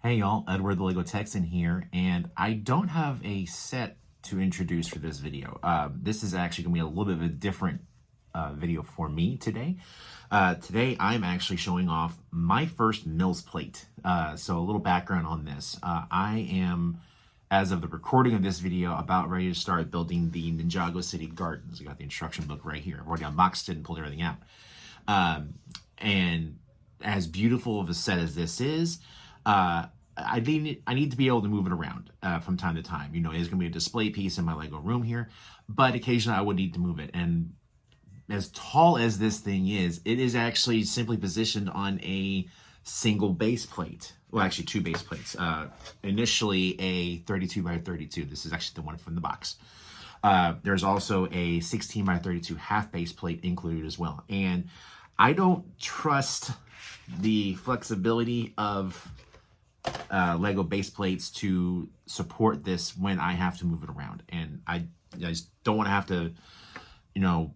Hey y'all, Edward the Lego Texan here, and I don't have a set to introduce for this video. This is actually going to be a little bit of a different video for me today. Today I'm actually showing off my first MILS plate. So a little background on this. I am, as of the recording of this video, about ready to start building the Ninjago City Gardens. I got the instruction book right here. I've already unboxed it and pulled everything out. And as beautiful of a set as this is, I need to be able to move it around from time to time. You know, it's going to be a display piece in my Lego room here, but occasionally I would need to move it. And as tall as this thing is, it is actually simply positioned on a single base plate. Well, actually two base plates. Initially a 32 by 32. This is actually the one from the box. There's also a 16 by 32 half base plate included as well. And I don't trust the flexibility of Lego base plates to support this when I have to move it around. And I just don't want to have to, you know,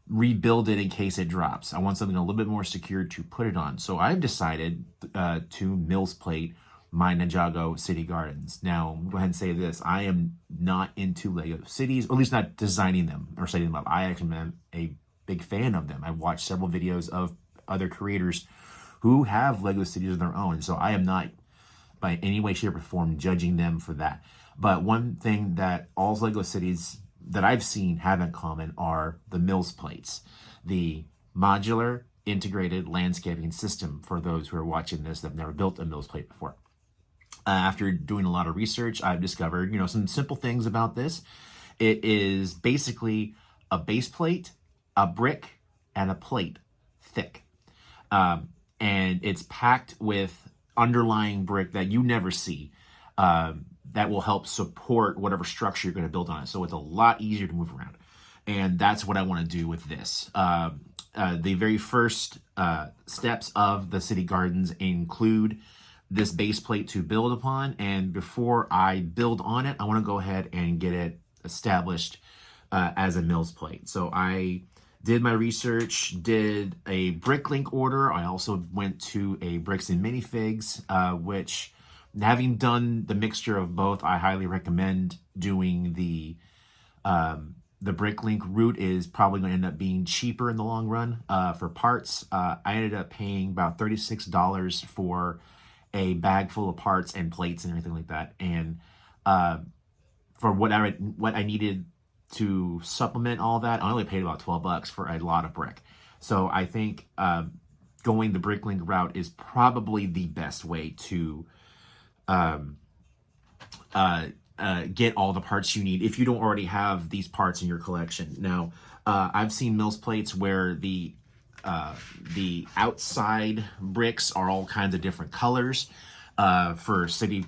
rebuild it in case it drops. I want something a little bit more secure to put it on. So I've decided to MILS plate my Ninjago City Gardens. Now, go ahead and say this. I am not into Lego cities, or at least not designing them or setting them up. I actually am a big fan of them. I've watched several videos of other creators who have Lego cities of their own. So I am not by any way, shape, or form judging them for that. But one thing that all Lego cities that I've seen have in common are the MILS plates, the modular integrated landscaping system. For those who are watching this that have never built a MILS plate before. After doing a lot of research, I've discovered, you know, some simple things about this. It is basically a base plate, a brick, and a plate thick. And it's packed with underlying brick that you never see that will help support whatever structure you're going to build on it. So it's a lot easier to move around. And that's what I want to do with this. The very first steps of the City Gardens include this base plate to build upon. And before I build on it, I want to go ahead and get it established as a MILS plate. So I did my research, did a BrickLink order. I also went to a Bricks and Minifigs, which, having done the mixture of both, I highly recommend doing the BrickLink route. Is probably going to end up being cheaper in the long run for parts. I ended up paying about $36 for a bag full of parts and plates and everything like that. And for what I needed to supplement all that, I only paid about $12 for a lot of brick. So I think going the BrickLink route is probably the best way to get all the parts you need if you don't already have these parts in your collection. Now, I've seen MILS plates where the outside bricks are all kinds of different colors for cities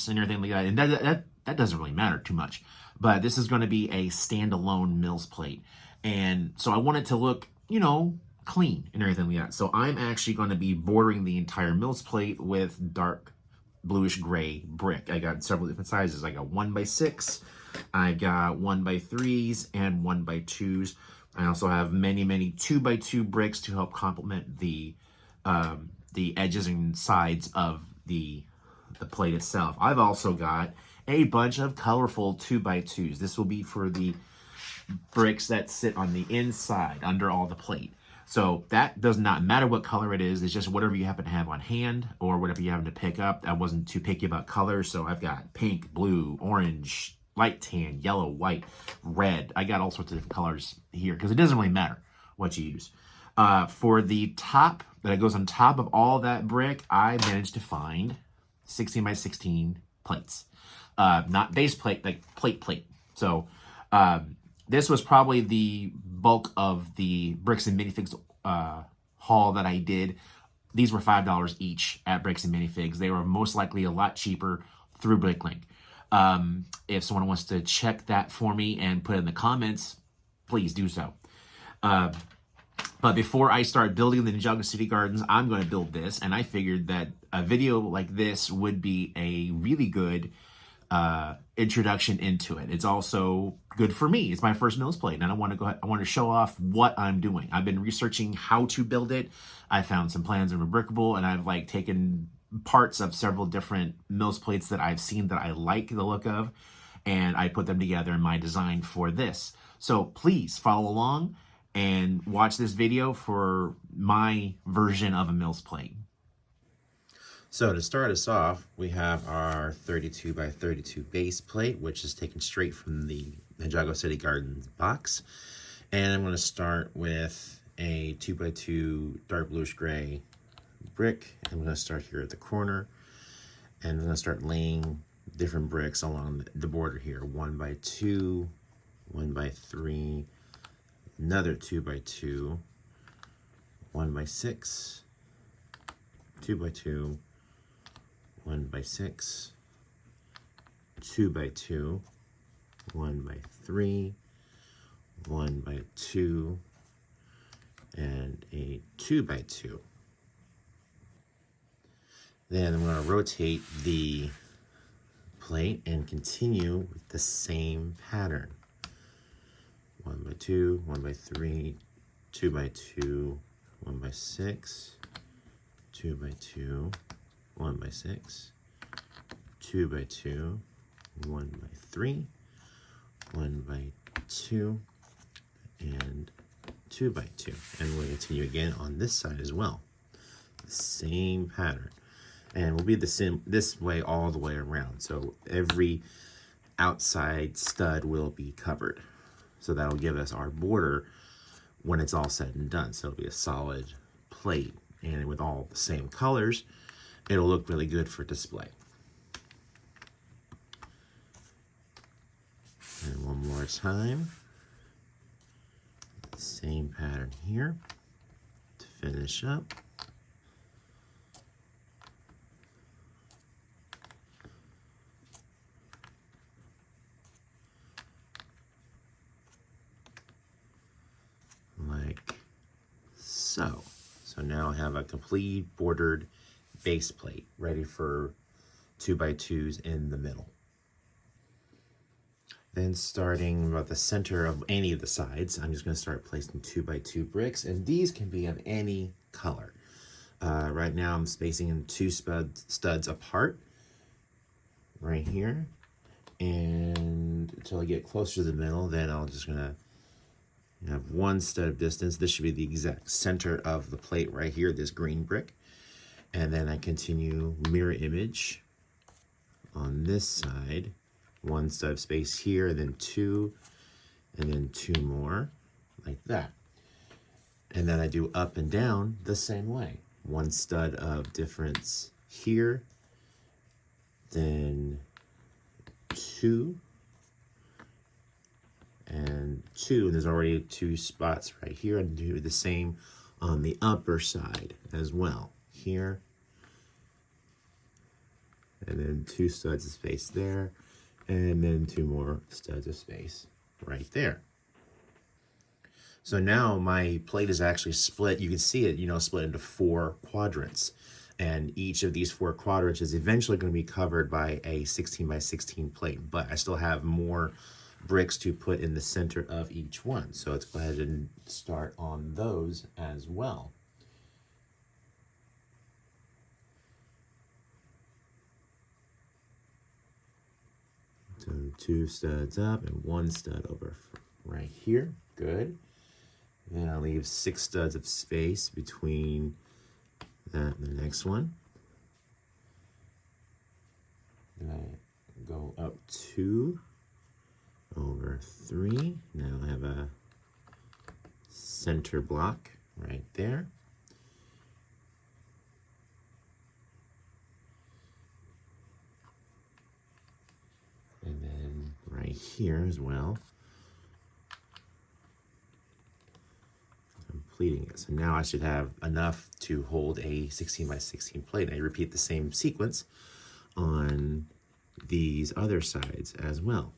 and everything like that, and that doesn't really matter too much. But this is going to be a standalone MILS plate, and so I want it to look, you know, clean and everything like that. So I'm actually going to be bordering the entire MILS plate with dark bluish gray brick. I got several different sizes. I got 1x6, I got 1x3s, and 1x2s. I also have many 2x2 bricks to help complement the edges and sides of the plate itself. I've also got a bunch of colorful 2x2s. This will be for the bricks that sit on the inside under all the plate. So that does not matter what color it is. It's just whatever you happen to have on hand or whatever you happen to pick up. I wasn't too picky about colors, so I've got pink, blue, orange, light tan, yellow, white, red. I got all sorts of different colors here because it doesn't really matter what you use. For the top that goes on top of all that brick, I managed to find 16 by 16 plates. Not base plate, like plate. So this was probably the bulk of the Bricks and Minifigs haul that I did. These were $5 each at Bricks and Minifigs. They were most likely a lot cheaper through BrickLink. If someone wants to check that for me and put it in the comments, please do so. But before I start building the Ninjago City Gardens, I'm going to build this, and I figured that a video like this would be a really good introduction into it. It's also good for me. It's my first MILS plate, and I want to show off what I'm doing. I've been researching how to build it. I found some plans in Rebrickable, and I've taken parts of several different MILS plates that I've seen that I like the look of, and I put them together in my design for this. So please follow along and watch this video for my version of a MILS plate. So to start us off, we have our 32 by 32 base plate, which is taken straight from the Ninjago City Gardens box. And I'm going to start with a 2x2 dark bluish gray brick. I'm going to start here at the corner, and I'm going to start laying different bricks along the border here. 1x2, 1x3, another 2x2, 1x6, 2x2, 1x6, 2x2, 1x3, 1x2, and a 2x2. Then I'm going to rotate the plate and continue with the same pattern. 1x2, 1x3, 2x2, 1x6, 2x2, 1x6, 2x2, 1x3, 1x2, and 2x2. And we'll continue again on this side as well. The same pattern. And we'll be the same this way all the way around. So every outside stud will be covered. So that'll give us our border when it's all said and done. So it'll be a solid plate. And with all the same colors, it'll look really good for display. And one more time. Same pattern here to finish up. Like so. So now I have a complete bordered base plate ready for 2x2s in the middle. Then starting about the center of any of the sides, I'm just going to start placing 2x2 bricks, and these can be of any color. Right now I'm spacing in two studs apart right here, and until I get closer to the middle, then I'm just going to have one stud of distance. This should be the exact center of the plate right here, this green brick. And then I continue mirror image on this side. One stud of space here, then two, and then two more, like that. And then I do up and down the same way. One stud of difference here, then two, and two, and there's already two spots right here. And do the same on the upper side as well. Here, and then two studs of space there, and then two more studs of space right there. So now my plate is actually split. You can see it, split into 4 quadrants. And each of these 4 quadrants is eventually going to be covered by a 16 by 16 plate. But I still have more bricks to put in the center of each one. So let's go ahead and start on those as well. So 2 studs up and 1 stud over right here. Good. Then I'll leave 6 studs of space between that and the next one. Then I go up 2 over 3. Now I have a center block right there. And then right here as well. Completing it. So now I should have enough to hold a 16 by 16 plate. And I repeat the same sequence on these other sides as well.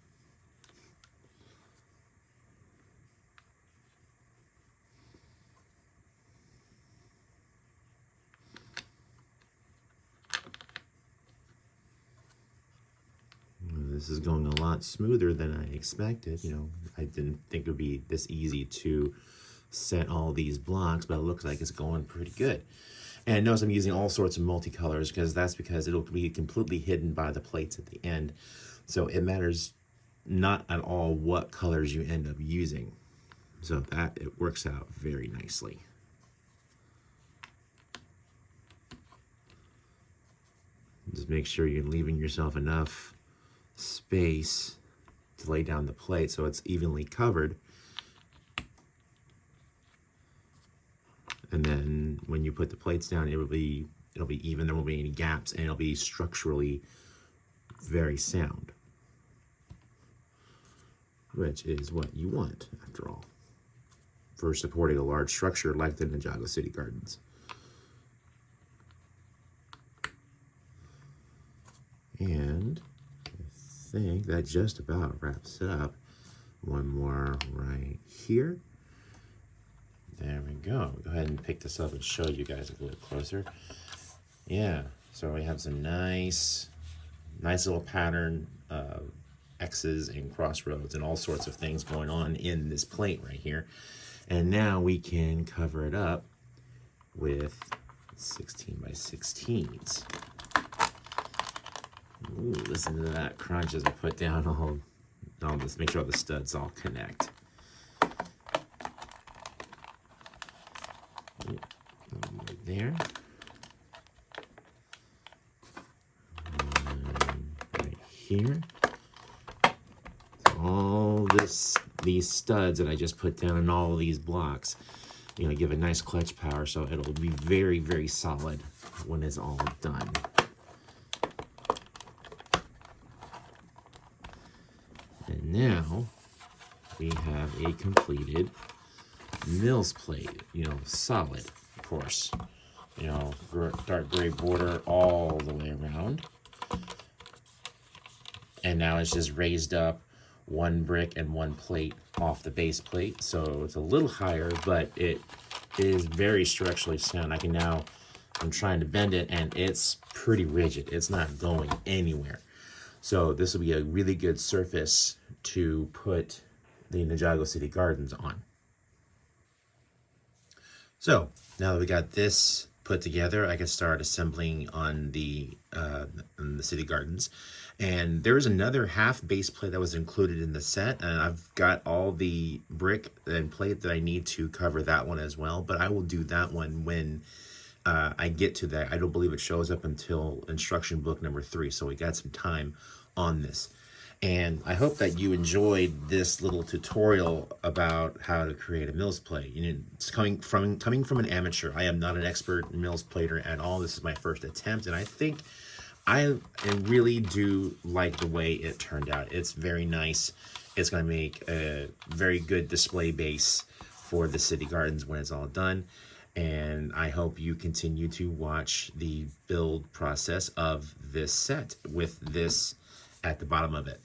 This is going a lot smoother than I expected. I didn't think it would be this easy to set all these blocks, but it looks like it's going pretty good. And notice I'm using all sorts of multicolors because it'll be completely hidden by the plates at the end. So it matters not at all what colors you end up using. So that it works out very nicely. Just make sure you're leaving yourself enough space to lay down the plate so it's evenly covered. And then when you put the plates down, it'll be even. There won't be any gaps, and it'll be structurally very sound, which is what you want, after all, for supporting a large structure like the Ninjago City Gardens. And I think that just about wraps it up. One more right here. There we go. Go ahead and pick this up and show you guys a little closer. Yeah, so we have some nice little pattern of X's and crossroads and all sorts of things going on in this plate right here. And now we can cover it up with 16 by 16s. Ooh, listen to that crunch as I put down all this. Make sure all the studs all connect. Right there. And right here. So all these studs that I just put down in all of these blocks, you know, give a nice clutch power, so it'll be very, very solid when it's all done. And now we have a completed MILS plate, you know, solid, of course, you know, dark gray border all the way around. And now it's just raised up one brick and one plate off the base plate. So it's a little higher, but it is very structurally sound. I'm trying to bend it and it's pretty rigid. It's not going anywhere. So this will be a really good surface to put the Ninjago City Gardens on. So now that we got this put together, I can start assembling on the City Gardens. And there is another half base plate that was included in the set, and I've got all the brick and plate that I need to cover that one as well. But I will do that one when I get to that. I don't believe it shows up until instruction book number 3, so we got some time on this. And I hope that you enjoyed this little tutorial about how to create a MILS plate. You know, it's coming from an amateur. I am not an expert MILS plater at all. This is my first attempt, and I think I really do like the way it turned out. It's very nice. It's going to make a very good display base for the City Gardens when it's all done. And I hope you continue to watch the build process of this set with this at the bottom of it.